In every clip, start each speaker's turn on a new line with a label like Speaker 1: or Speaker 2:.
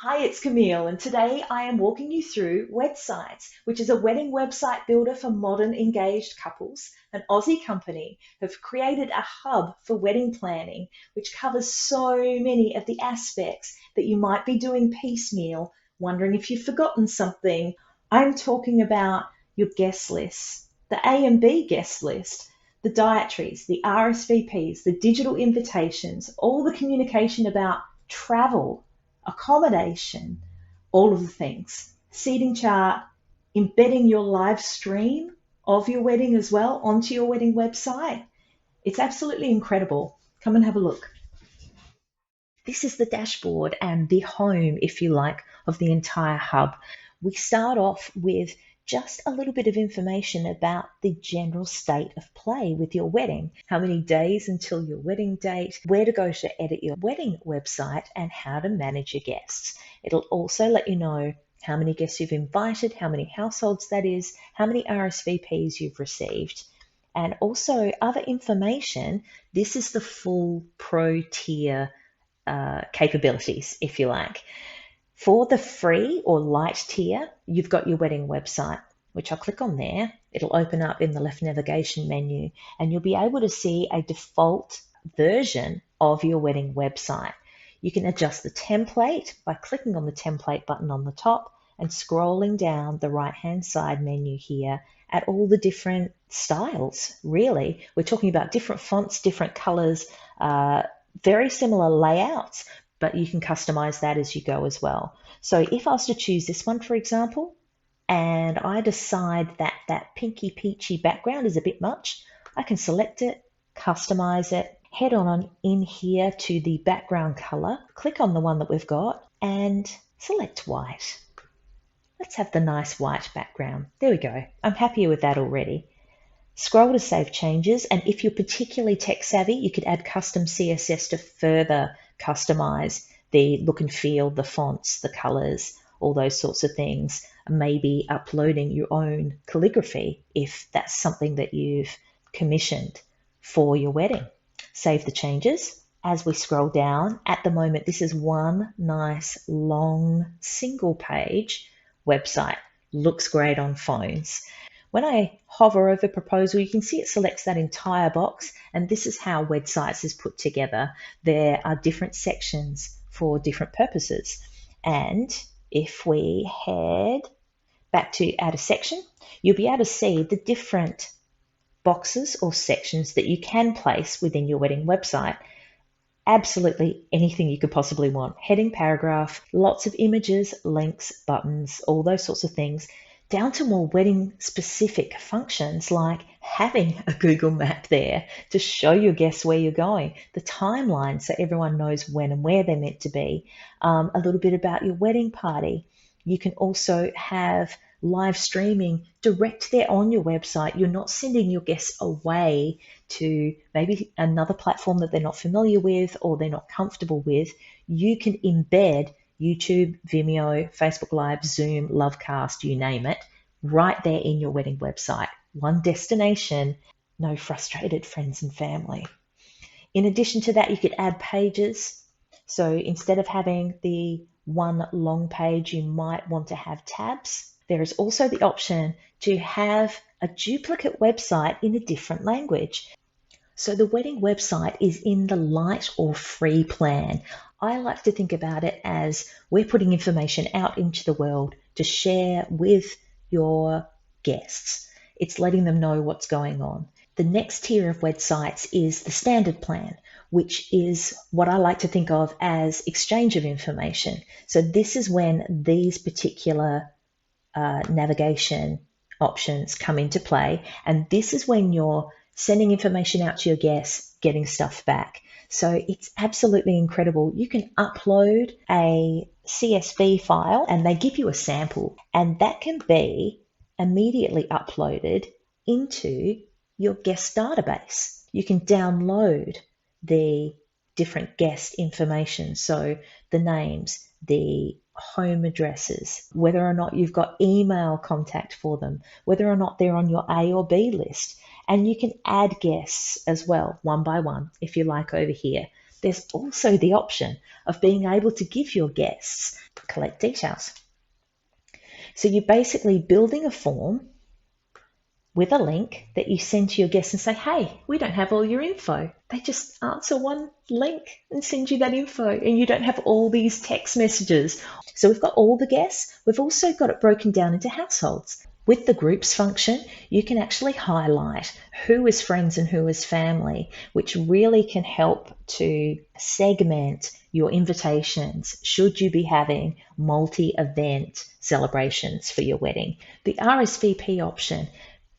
Speaker 1: Hi, it's Camille, and today I am walking you through WedSites, which is a wedding website builder for modern engaged couples. An Aussie company have created a hub for wedding planning, which covers so many of the aspects that you might be doing piecemeal, wondering if you've forgotten something. I'm talking about your guest lists, the A and B guest list, the dietaries, the RSVPs, the digital invitations, all the communication about travel, accommodation, all of the things. Seating chart, embedding your live stream of your wedding as well onto your wedding website. It's absolutely incredible. Come and have a look. This is the dashboard and the home, if you like, of the entire hub. We start off with just a little bit of information about the general state of play with your wedding. How many days until your wedding date, where to go to edit your wedding website, and how to manage your guests. It'll also let you know how many guests you've invited, how many households that is, how many RSVPs you've received, and also other information. This is the full pro tier capabilities, if you like. For the free or light tier, you've got your wedding website, which I'll click on there. It'll open up in the left navigation menu, and you'll be able to see a default version of your wedding website. You can adjust the template by clicking on the template button on the top and scrolling down the right-hand side menu here at all the different styles, really. We're talking about different fonts, different colors, very similar layouts, but you can customize that as you go as well. So if I was to choose this one, for example, and I decide that that pinky peachy background is a bit much, I can select it, customize it, head on in here to the background color, click on the one that we've got, and select white. Let's have the nice white background. There we go. I'm happier with that already. Scroll to save changes, and if you're particularly tech savvy, you could add custom CSS to further customize the look and feel, the fonts, the colors, all those sorts of things. Maybe uploading your own calligraphy if that's something that you've commissioned for your wedding. Save the changes. As we scroll down, at the moment, this is one nice long single page website. Looks great on phones. When I hover over proposal, you can see it selects that entire box, and this is how WedSites is put together. There are different sections for different purposes. And if we head back to add a section, you'll be able to see the different boxes or sections that you can place within your wedding website. Absolutely anything you could possibly want. Heading, paragraph, lots of images, links, buttons, all those sorts of things, down to more wedding specific functions like having a Google map there to show your guests where you're going, the timeline so everyone knows when and where they're meant to be, a little bit about your wedding party. You can also have live streaming direct there on your website. You're not sending your guests away to maybe another platform that they're not familiar with or they're not comfortable with. You can embed YouTube, Vimeo, Facebook Live, Zoom, Lovecast, you name it, right there in your wedding website. One destination, no frustrated friends and family. In addition to that, you could add pages. So instead of having the one long page, you might want to have tabs. There is also the option to have a duplicate website in a different language. So the wedding website is in the light or free plan. I like to think about it as we're putting information out into the world to share with your guests. It's letting them know what's going on. The next tier of WedSites is the standard plan, which is what I like to think of as exchange of information. So this is when these particular navigation options come into play, and this is when you're sending information out to your guests, getting stuff back. So it's absolutely incredible. You can upload a CSV file and they give you a sample, and that can be immediately uploaded into your guest database. You can download the different guest information, so the names, the home addresses, whether or not you've got email contact for them, whether or not they're on your A or B list. And you can add guests as well, one by one, if you like over here. There's also the option of being able to give your guests collect details. So you're basically building a form with a link that you send to your guests and say, hey, we don't have all your info. They just answer one link and send you that info, and you don't have all these text messages. So we've got all the guests. We've also got it broken down into households. With the groups function, you can actually highlight who is friends and who is family, which really can help to segment your invitations should you be having multi-event celebrations for your wedding. The RSVP option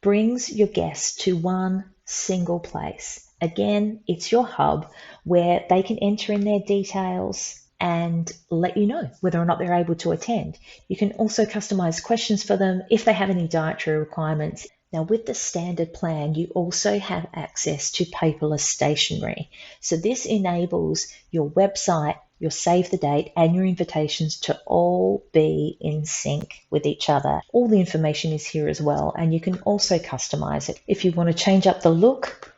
Speaker 1: brings your guests to one single place. Again, it's your hub where they can enter in their details and let you know whether or not they're able to attend. You can also customize questions for them if they have any dietary requirements. Now, with the standard plan, you also have access to paperless stationery. So this enables your website, your save the date, and your invitations to all be in sync with each other. All the information is here as well, and you can also customize it if you want to change up the look,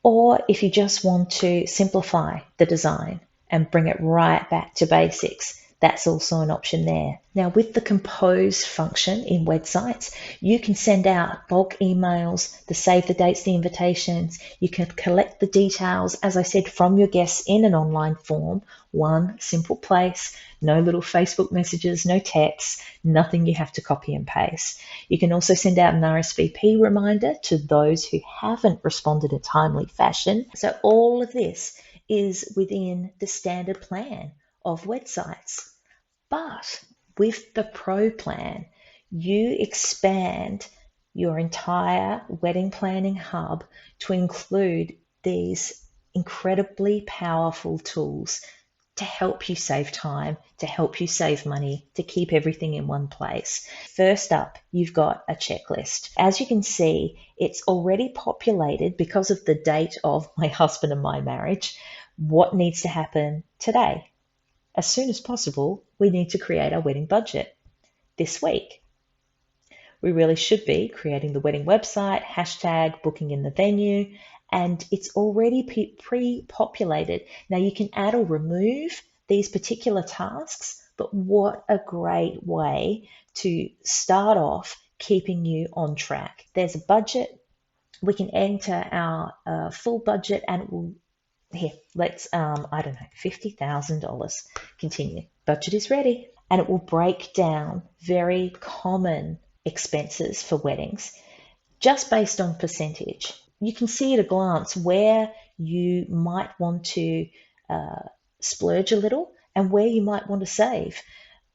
Speaker 1: or if you just want to simplify the design and bring it right back to basics. That's also an option there. Now, with the compose function in WedSites, you can send out bulk emails, the save the dates, the invitations. You can collect the details, as I said, from your guests in an online form, one simple place, no little Facebook messages, no texts, nothing you have to copy and paste. You can also send out an RSVP reminder to those who haven't responded in a timely fashion. So all of this is within the standard plan of WedSites. But with the Pro plan, you expand your entire wedding planning hub to include these incredibly powerful tools to help you save time, to help you save money, to keep everything in one place. First up, you've got a checklist. As you can see, it's already populated because of the date of my husband and my marriage. What needs to happen today? As soon as possible, we need to create our wedding budget this week. We really should be creating the wedding website, hashtag, booking in the venue, and it's already pre-populated. Now you can add or remove these particular tasks, but what a great way to start off keeping you on track. There's a budget. We can enter our full budget, and it will here, let's, I don't know, $50,000. Continue. Budget is ready. And it will break down very common expenses for weddings just based on percentage. You can see at a glance where you might want to splurge a little and where you might want to save.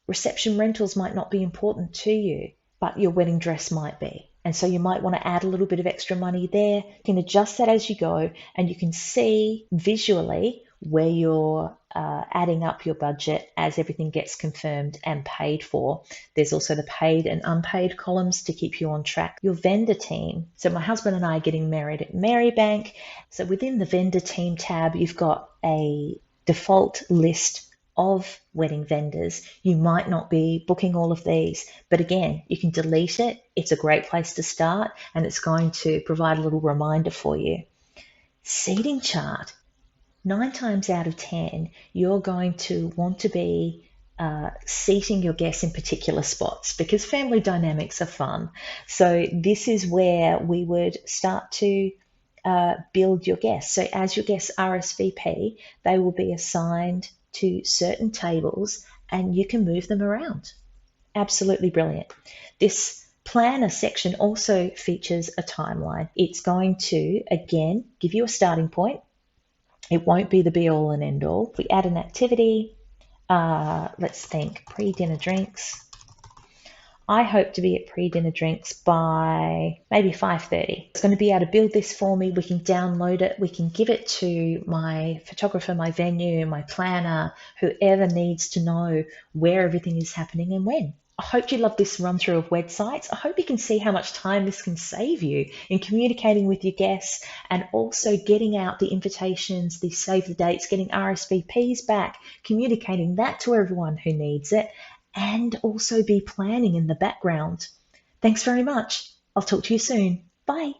Speaker 1: Reception rentals might not be important to you, but your wedding dress might be. And so you might want to add a little bit of extra money there. You can adjust that as you go, and you can see visually where you're adding up your budget as everything gets confirmed and paid for. There's also the paid and unpaid columns to keep you on track. Your vendor team. So my husband and I are getting married at Marybank. So within the vendor team tab, you've got a default list of wedding vendors. You might not be booking all of these, but again, you can delete it. It's a great place to start, and it's going to provide a little reminder for you. Seating chart. 9 times out of 10, you're going to want to be seating your guests in particular spots because family dynamics are fun. So this is where we would start to build your guests. So as your guests RSVP, they will be assigned to certain tables and you can move them around. Absolutely brilliant. This planner section also features a timeline. It's going to, again, give you a starting point. It won't be the be all and end all. We add an activity. Let's think, pre-dinner drinks. I hope to be at pre-dinner drinks by maybe 5:30. It's going to be able to build this for me. We can download it. We can give it to my photographer, my venue, my planner, whoever needs to know where everything is happening and when. I hope you love this run through of WedSites. I hope you can see how much time this can save you in communicating with your guests and also getting out the invitations, the save the dates, getting RSVPs back, communicating that to everyone who needs it, and also be planning in the background. Thanks very much. I'll talk to you soon. Bye.